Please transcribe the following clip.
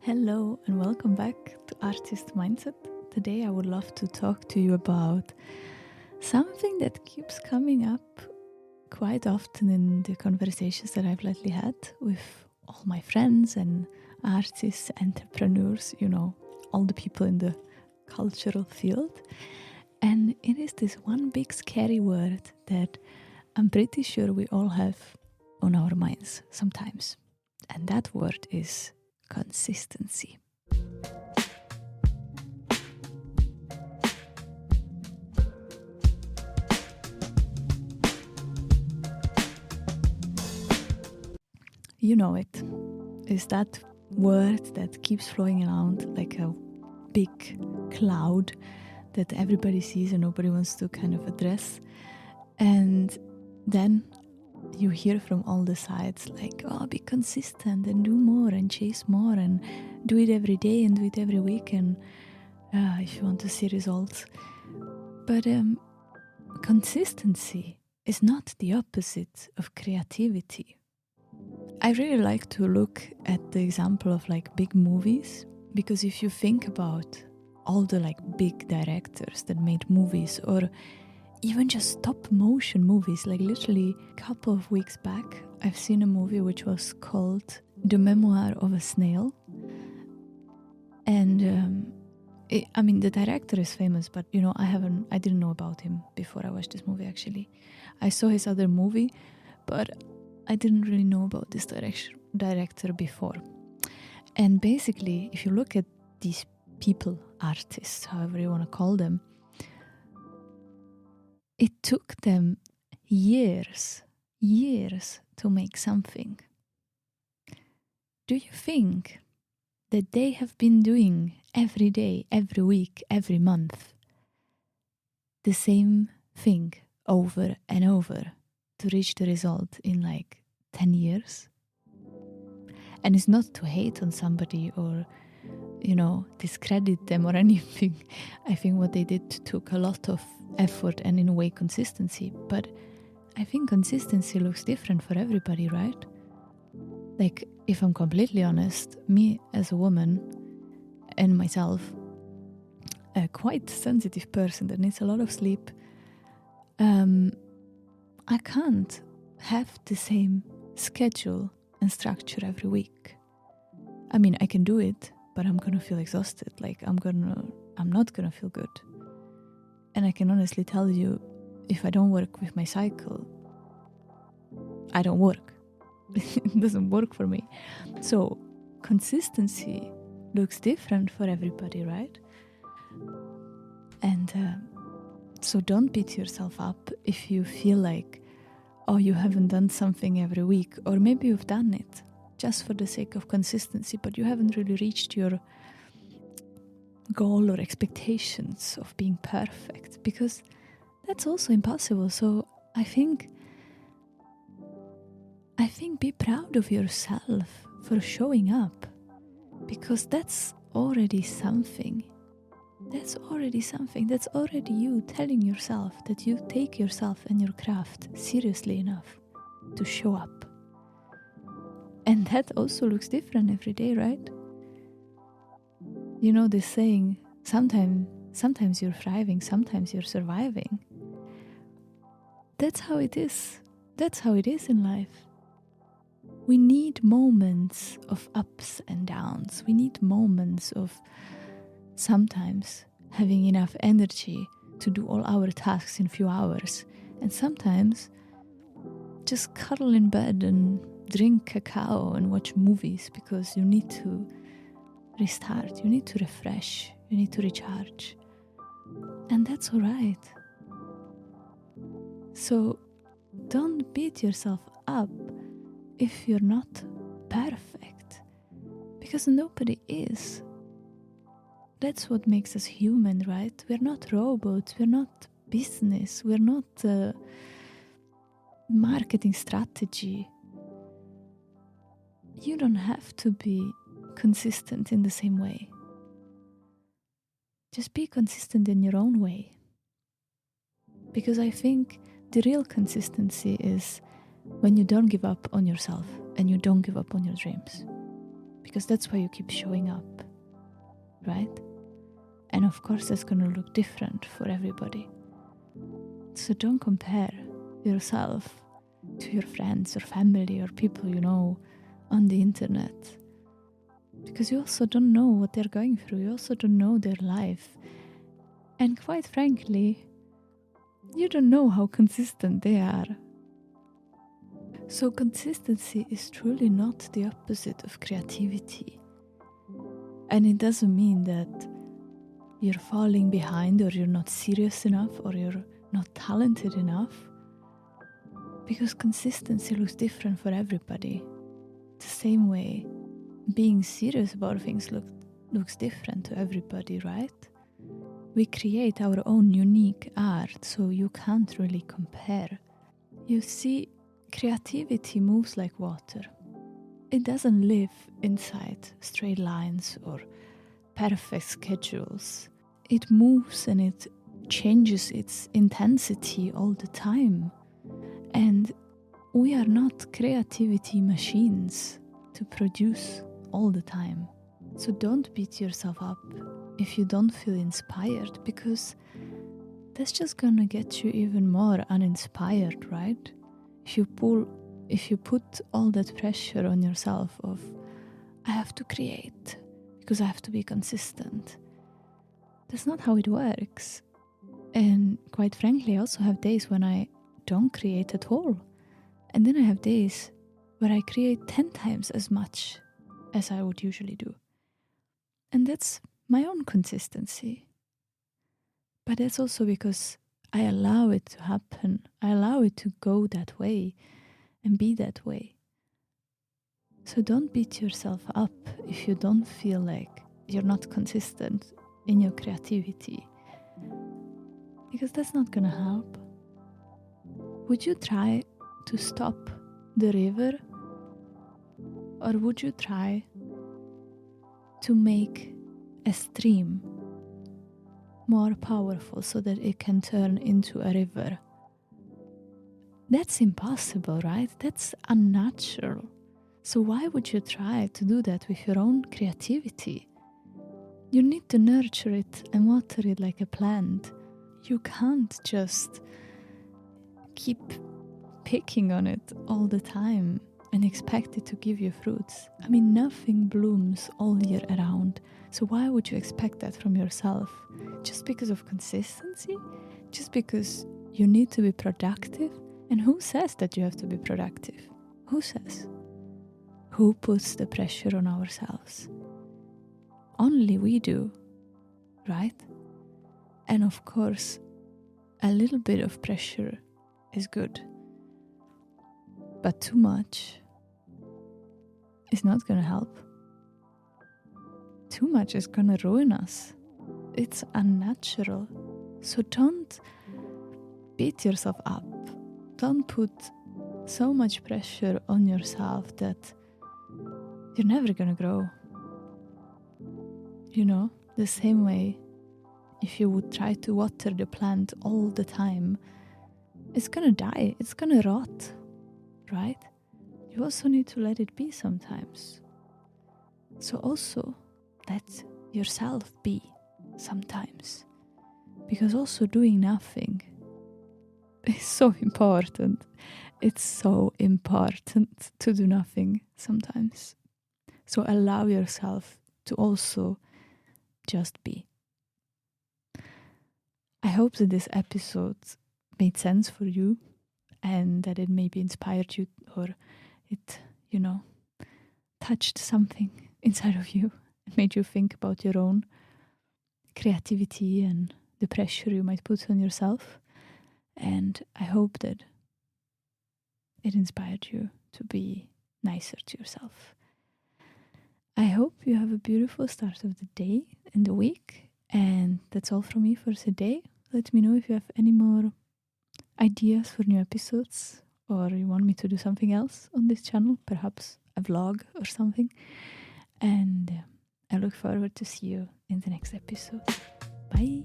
Hello and welcome back to Artist Mindset. Today I would love to talk to you about something that keeps coming up quite often in the conversations that I've lately had with all my friends and artists, entrepreneurs, all the people in the cultural field. And it is this one big scary word that I'm pretty sure we all have on our minds sometimes. And that word is consistency. You know it. Is that word that keeps flowing around like a big cloud that everybody sees and nobody wants to kind of address. And then you hear from all the sides like, oh, be consistent and do more and chase more and do it every day and do it every week and if you want to see results. But consistency is not the opposite of creativity. I really like to look at the example of like big movies, because if you think about all the like big directors that made movies, or even just stop motion movies, like literally a couple of weeks back I've seen a movie which was called The Memoir of a Snail, and the director is famous, but I didn't know about him before I watched this movie. Actually, I saw his other movie, but I didn't really know about this director before. And basically, if you look at these people, artists, however you want to call them, it took them years to make something. Do you think that they have been doing every day, every week, every month the same thing over and over to reach the result in like 10 years? And it's not to hate on somebody or discredit them or anything. I think what they did took a lot of effort and in a way consistency, but I think consistency looks different for everybody, right? Like, if I'm completely honest, me as a woman and myself, a quite sensitive person that needs a lot of sleep, I can't have the same schedule and structure every week. I mean, I can do it, but I'm gonna feel exhausted. Like I'm not gonna feel good. And I can honestly tell you, if I don't work with my cycle, I don't work. It doesn't work for me. So consistency looks different for everybody, right? And so don't beat yourself up if you feel like, oh, you haven't done something every week, or maybe you've done it just for the sake of consistency, but you haven't really reached your goal or expectations of being perfect, because that's also impossible. So I think be proud of yourself for showing up, because that's already something. That's already you telling yourself that you take yourself and your craft seriously enough to show up. And that also looks different every day, right? You know this saying, sometimes you're thriving, sometimes you're surviving. That's how it is. That's how it is in life. We need moments of ups and downs. We need moments of sometimes having enough energy to do all our tasks in a few hours, and sometimes just cuddle in bed and drink cacao and watch movies because you need to restart, you need to refresh, you need to recharge. And that's all right. So don't beat yourself up if you're not perfect, because nobody is. That's what makes us human, right? We're not robots, we're not business, we're not marketing strategy. You don't have to be consistent in the same way. Just be consistent in your own way. Because I think the real consistency is when you don't give up on yourself and you don't give up on your dreams. because that's why you keep showing up, right? And of course that's going to look different for everybody. So don't compare yourself to your friends or family or people you know on the internet, because you also don't know what they're going through. You also don't know their life, and quite frankly, you don't know how consistent they are. So consistency is truly not the opposite of creativity, and it doesn't mean that you're falling behind or you're not serious enough or you're not talented enough, because consistency looks different for everybody. The same way being serious about things looks different to everybody, right? We create our own unique art, so you can't really compare. You see, creativity moves like water. It doesn't live inside straight lines or perfect schedules. It moves and it changes its intensity all the time. And we are not creativity machines to produce all the time. So don't beat yourself up if you don't feel inspired, because that's just gonna get you even more uninspired, right? If you put all that pressure on yourself of, I have to create because I have to be consistent. That's not how it works. And quite frankly, I also have days when I don't create at all. And then I have days where I create 10 times as much as I would usually do. And that's my own consistency. But that's also because I allow it to happen. I allow it to go that way and be that way. So don't beat yourself up if you don't feel like you're not consistent in your creativity, because that's not gonna help. Would you try to stop the river, or would you try to make a stream more powerful so that it can turn into a river? That's impossible, right? That's unnatural. So why would you try to do that with your own creativity? You need to nurture it and water it like a plant. You can't just keep picking on it all the time and expect it to give you fruits. I mean, nothing blooms all year around. So why would you expect that from yourself? Just because of consistency? Just because you need to be productive? And who says that you have to be productive? Who says? Who puts the pressure on ourselves? Only we do, right? And of course, a little bit of pressure is good. But too much is not going to help. Too much is going to ruin us. It's unnatural. So don't beat yourself up. Don't put so much pressure on yourself that you're never going to grow. You know, the same way, if you would try to water the plant all the time, it's going to die. It's going to rot, right? You also need to let it be sometimes. So also let yourself be sometimes. Because also doing nothing is so important. It's so important to do nothing sometimes. So allow yourself to also just be. I hope that this episode made sense for you and that it maybe inspired you, or it, touched something inside of you and made you think about your own creativity and the pressure you might put on yourself. And I hope that it inspired you to be nicer to yourself. I hope you have a beautiful start of the day and the week. And that's all from me for today. Let me know if you have any more ideas for new episodes, or you want me to do something else on this channel, perhaps a vlog or something. And I look forward to see you in the next episode. Bye!